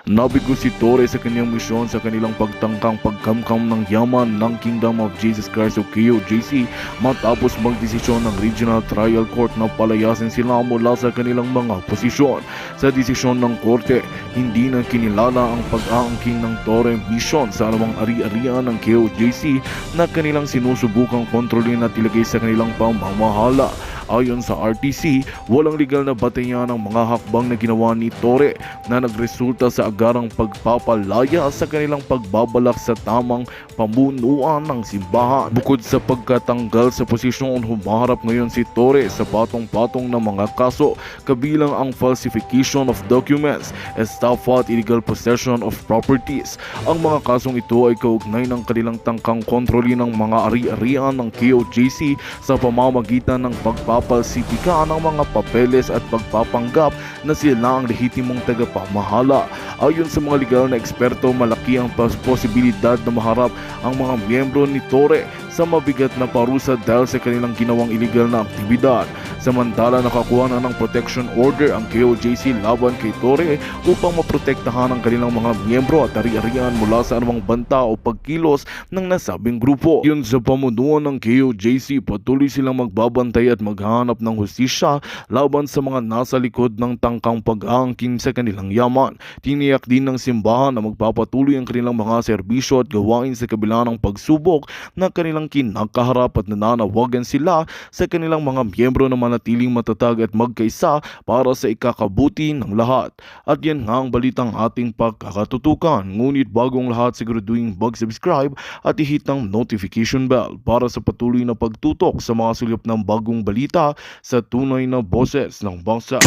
Nabigo si Torre sa kanyang misyon sa kanilang pagtangkang pagkamkam ng yaman ng Kingdom of Jesus Christ o KOJC matapos magdesisyon ng Regional Trial Court na palayasin sila mula sa kanilang mga posisyon. Sa desisyon ng korte, hindi na kinilala ang pag-aangking ng Torre mission sa anumang ari-arian ng KOJC na kanilang sinusubukang kontrolin at ilagay sa kanilang pamamahala. Ayon sa RTC, walang legal na batayan ng mga hakbang na ginawa ni Torre na nagresulta sa agarang pagpapalaya sa kanilang pagbabalak sa tamang pamunuan ng simbahan. Bukod sa pagkatanggal sa posisyon, humaharap ngayon si Torre sa patong-patong na mga kaso kabilang ang falsification of documents, estafa at illegal possession of properties. Ang mga kasong ito ay kaugnay ng kanilang tangkang kontrolin ng mga ari-arian ng KOJC sa pamamagitan ng pagpapalsipika ng mga papeles at pagpapanggap na sila ang lehitimong tagapamahala. Ayon sa mga legal na eksperto, malaki ang posibilidad na maharap ang mga miyembro ni Torre sa mabigat na parusa dahil sa kanilang ginawang iligal na aktibidad. Samantala, nakakuha na ng protection order ang KOJC laban kay Torre upang maprotektahan ang kanilang mga miyembro at ari-arian mula sa anumang banta o pagkilos ng nasabing grupo. Yun sa pamunuan ng KOJC, patuloy silang magbabantay at maghahanap ng hustisya laban sa mga nasa likod ng tangkang pag-aangkin sa kanilang yaman. Tiniyak din ng simbahan na magpapatuloy ang kanilang mga serbisyo at gawain sa kabila ng pagsubok na kanilang kinakaharap at nananawagan sila sa kanilang mga miyembro na manatiling matatag at magkaisa para sa ikakabuti ng lahat. At yan nga ang balitang ating pagkakatutukan. Ngunit bagong lahat, siguraduhin mag-subscribe at i-hit ang notification bell para sa patuloy na pagtutok sa mga sulip ng bagong balita sa tunay na boses ng bangsa.